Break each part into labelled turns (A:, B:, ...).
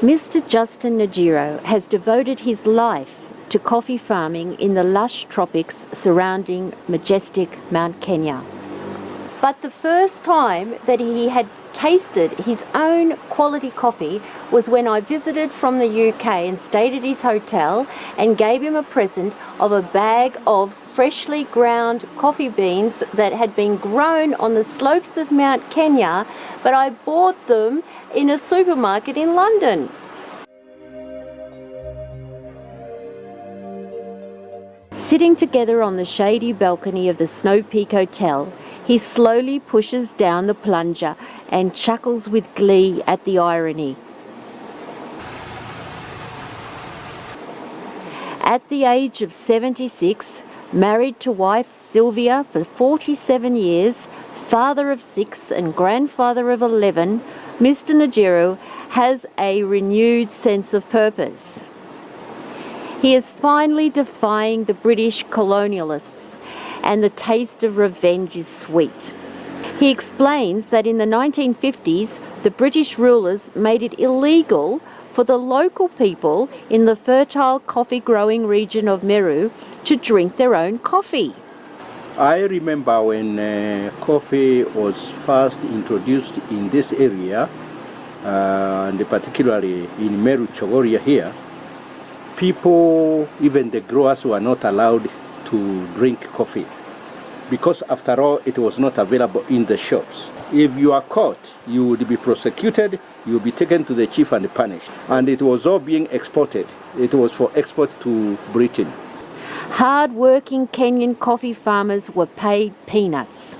A: Mr. Justin Njeru has devoted his life to coffee farming in the lush tropics surrounding majestic Mount Kenya. But the first time that he had tasted his own quality coffee was when I visited from the UK and stayed at his hotel and gave him a present of a bag of freshly ground coffee beans that had been grown on the slopes of Mount Kenya, but I bought them in a supermarket in London. Sitting together on the shady balcony of the Snow Peak Hotel, he slowly pushes down the plunger and chuckles with glee at the irony. At the age of 76, married to wife Sylvia for 47 years, father of 6 and grandfather of 11, Mr. Njeru has a renewed sense of purpose. He is finally defying the British colonialists, and the taste of revenge is sweet. He explains that in the 1950s, the British rulers made it illegal for the local people in the fertile coffee-growing region of Meru to drink their own coffee.
B: I remember when coffee was first introduced in this area, and particularly in Meru Chogoria here, people, even the growers, were not allowed to drink coffee because, after all, it was not available in the shops. If you are caught, you would be prosecuted, you would be taken to the chief and punished. And it was all being exported. It was for export to Britain.
A: Hard-working Kenyan coffee farmers were paid peanuts.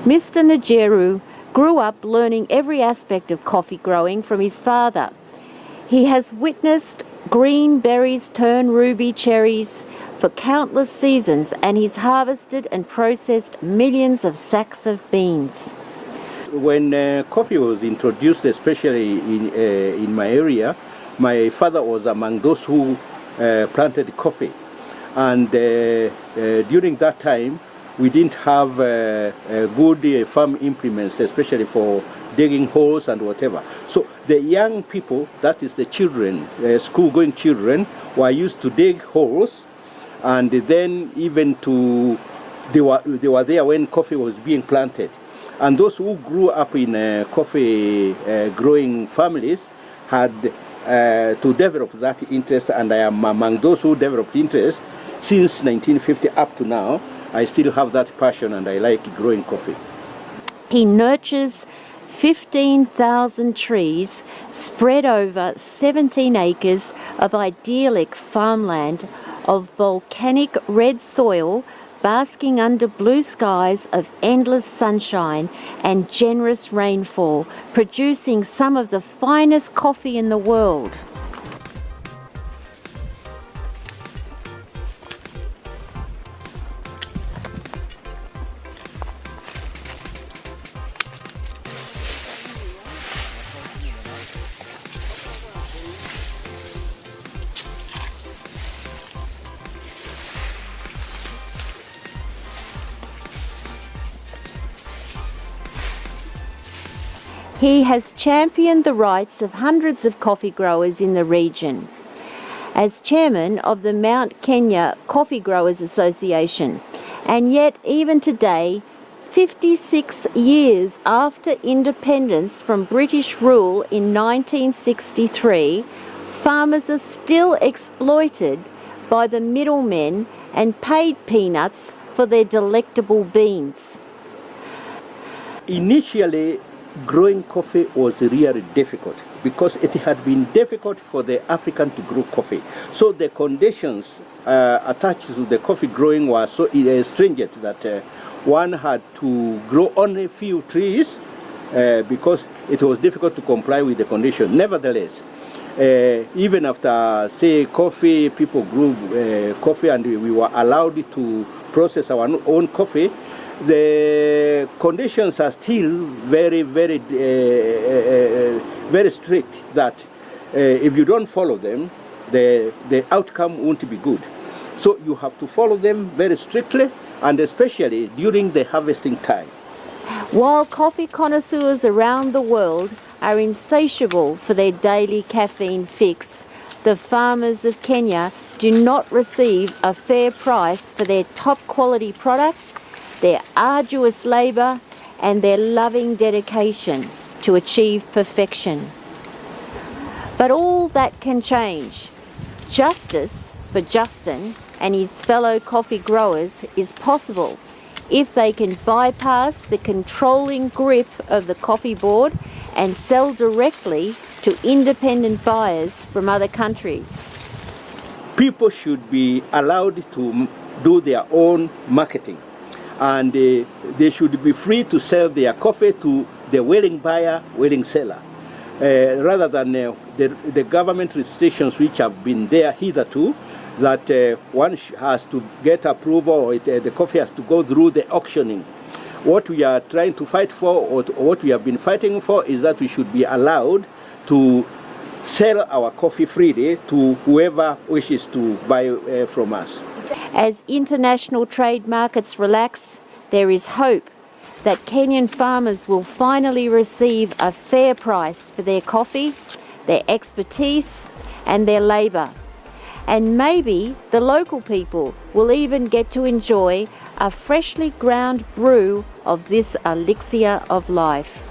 A: Mr. Njeru grew up learning every aspect of coffee growing from his father. He has witnessed green berries turn ruby cherries for countless seasons, and he's harvested and processed millions of sacks of beans.
B: When coffee was introduced, especially in my area, my father was among those who planted coffee. And during that time, we didn't have good farm implements, especially for digging holes and whatever. So the young people, that is the children, school-going children, were used to dig holes, and then even they were there when coffee was being planted. And those who grew up in coffee growing families had to develop that interest, and I am among those who developed interest since 1950 up to now. I still have that passion, and I like growing coffee.
A: He nurtures 15,000 trees spread over 17 acres of idyllic farmland of volcanic red soil, basking under blue skies of endless sunshine and generous rainfall, producing some of the finest coffee in the world. He has championed the rights of hundreds of coffee growers in the region. As chairman of the Mount Kenya Coffee Growers Association, and yet even today, 56 years after independence from British rule in 1963, farmers are still exploited by the middlemen and paid peanuts for their delectable beans.
B: Initially, growing coffee was really difficult because it had been difficult for the African to grow coffee. So the conditions attached to the coffee growing were so stringent that one had to grow only a few trees because it was difficult to comply with the condition. Nevertheless, even after, say, coffee, people grew coffee and we were allowed to process our own coffee, the conditions are still very, very, very strict that if you don't follow them, the outcome won't be good. So you have to follow them very strictly, and especially during the harvesting time.
A: While coffee connoisseurs around the world are insatiable for their daily caffeine fix, the farmers of Kenya do not receive a fair price for their top quality product, their arduous labour and their loving dedication to achieve perfection. But all that can change. Justice for Justin and his fellow coffee growers is possible if they can bypass the controlling grip of the coffee board and sell directly to independent buyers from other countries.
B: People should be allowed to do their own marketing, and they should be free to sell their coffee to the willing buyer, willing seller, rather than the government restrictions which have been there hitherto, that one has to get approval, or the coffee has to go through the auctioning. What we are trying to fight for, or what we have been fighting for, is that we should be allowed to sell our coffee freely to whoever wishes to buy from us.
A: As international trade markets relax, there is hope that Kenyan farmers will finally receive a fair price for their coffee, their expertise and their labour. And maybe the local people will even get to enjoy a freshly ground brew of this elixir of life.